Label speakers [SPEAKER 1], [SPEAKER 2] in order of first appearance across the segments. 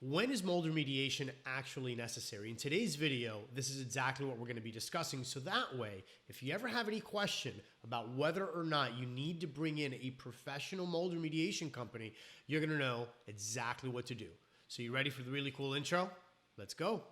[SPEAKER 1] When is mold remediation actually necessary? In today's video, this is exactly what we're going to be discussing. So that way, if you ever have any question about whether or not you need to bring in a professional mold remediation company, you're going to know exactly what to do. So you ready for the really cool intro? Let's go.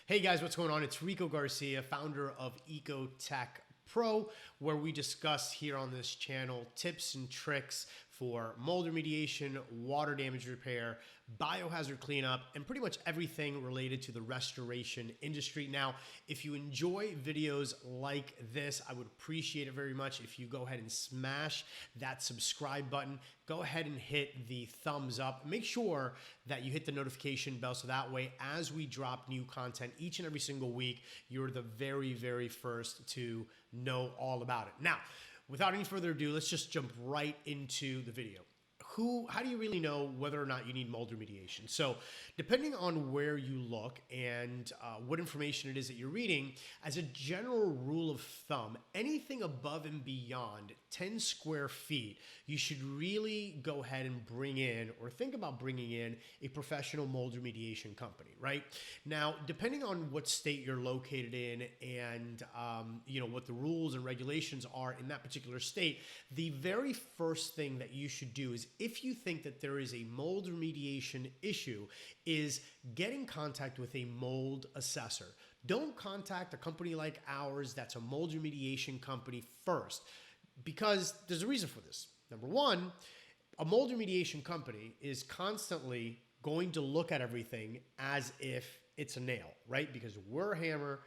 [SPEAKER 1] Hey guys, what's going on? It's Rico Garcia, founder of Ecotech Pro, where we discuss here on this channel tips and tricks for mold remediation, water damage repair, biohazard cleanup, and pretty much everything related to the restoration industry. Now, if you enjoy videos like this, I would appreciate it very much if you go ahead and smash that subscribe button. Go ahead and hit the thumbs up. Make sure that you hit the notification bell so that way as we drop new content each and every single week, you're the very first to know all about it. Now, without any further ado, let's just jump right into the video. How do you really know whether or not you need mold remediation? So depending on where you look and what information it is that you're reading, as a general rule of thumb, anything above and beyond 10 square feet, you should really go ahead and bring in or think about bringing in a professional mold remediation company, right? Now, depending on what state you're located in and what the rules and regulations are in that particular state, the very first thing that you should do is, if you think that there is a mold remediation issue, is get in contact with a mold assessor. Don't contact a company like ours that's a mold remediation company first, because there's a reason for this. Number one, a mold remediation company is constantly going to look at everything as if it's a nail, right? Because we're a hammer,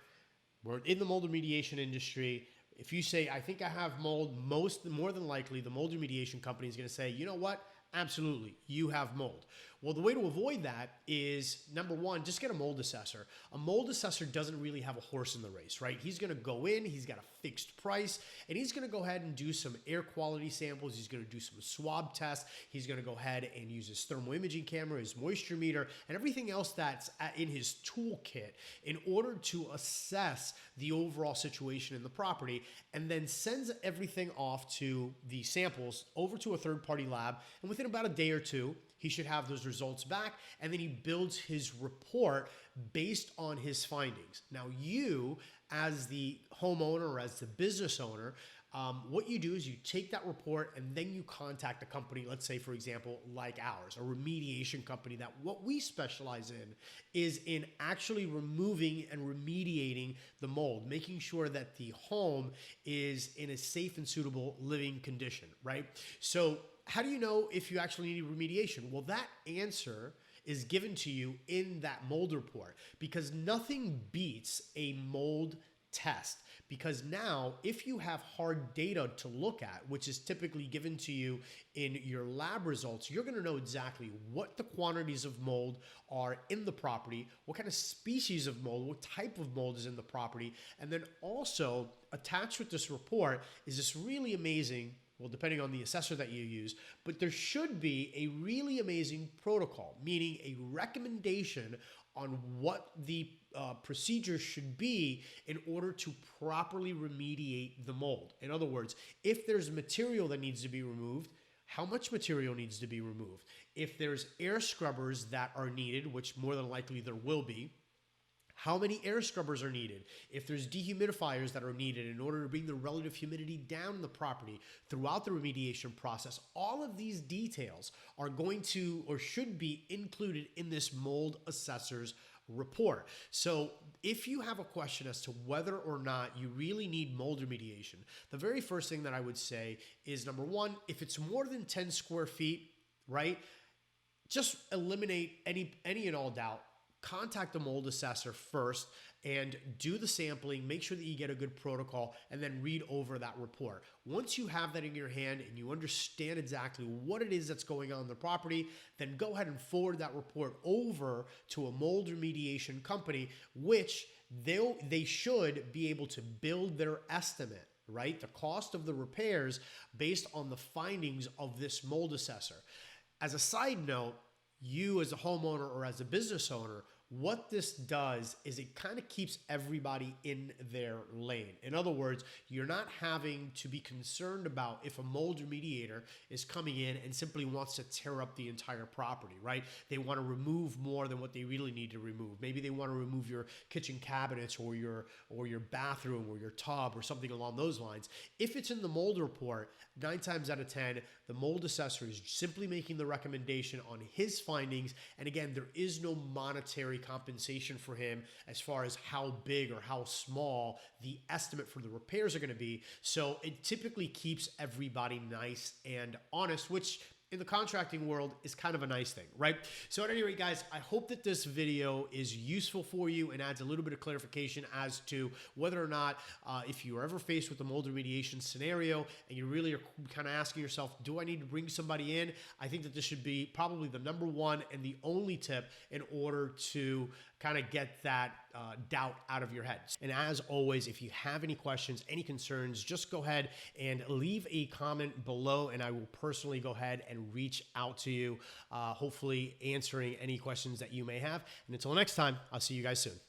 [SPEAKER 1] we're in the mold remediation industry. If you say, I think I have mold, more than likely the mold remediation company is going to say, you know what? Absolutely, you have mold. Well, the way to avoid that is, number one, just get a mold assessor. A mold assessor doesn't really have a horse in the race, right? He's going to go in, he's got a fixed price, and he's going to go ahead and do some air quality samples. He's going to do some swab tests. He's going to go ahead and use his thermal imaging camera, his moisture meter, and everything else that's in his toolkit in order to assess the overall situation in the property, and then sends everything off to the samples over to a third-party lab. And within about a day or two, he should have those results back, and then he builds his report based on his findings. Now, you, as the homeowner or as the business owner, what you do is you take that report and then you contact a company, let's say, for example, like ours, a remediation company, that what we specialize in is in actually removing and remediating the mold, making sure that the home is in a safe and suitable living condition, right? So how do you know if you actually need remediation? Well, that answer is given to you in that mold report, because nothing beats a mold test. Because now, if you have hard data to look at, which is typically given to you in your lab results, you're going to know exactly what the quantities of mold are in the property, what kind of species of mold, what type of mold is in the property, and then also attached with this report is this really amazing, well, depending on the assessor that you use, but there should be a really amazing protocol, meaning a recommendation on what the procedure should be in order to properly remediate the mold. In other words, if there's material that needs to be removed, how much material needs to be removed? If there's air scrubbers that are needed, which more than likely there will be, how many air scrubbers are needed? If there's dehumidifiers that are needed in order to bring the relative humidity down in the property throughout the remediation process, all of these details are going to or should be included in this mold assessor's report. So if you have a question as to whether or not you really need mold remediation, the very first thing that I would say is, number one, if it's more than 10 square feet, right, just eliminate any and all doubt. contact the mold assessor first and do the sampling, make sure that you get a good protocol, and then read over that report. Once you have that in your hand and you understand exactly what it is that's going on in the property, then go ahead and forward that report over to a mold remediation company, which they should be able to build their estimate, right? The cost of the repairs based on the findings of this mold assessor. As a side note, you as a homeowner or as a business owner, what this does is it kind of keeps everybody in their lane. In other words, you're not having to be concerned about if a mold remediator is coming in and simply wants to tear up the entire property, right? They want to remove more than what they really need to remove. Maybe they want to remove your kitchen cabinets or your bathroom or your tub or something along those lines. If it's in the mold report, 9 times out of 10, the mold assessor is simply making the recommendation on his findings. And again, there is no monetary compensation for him as far as how big or how small the estimate for the repairs are going to be. So it typically keeps everybody nice and honest, which in the contracting world is kind of a nice thing, right? So at any rate, guys, I hope that this video is useful for you and adds a little bit of clarification as to whether or not if you are ever faced with a mold remediation scenario and you really are kind of asking yourself, do I need to bring somebody in? I think that this should be probably the number one and the only tip in order to kind of get that doubt out of your head. And as always, if you have any questions, any concerns, just go ahead and leave a comment below and I will personally go ahead and reach out to you, hopefully answering any questions that you may have. And until next time, I'll see you guys soon.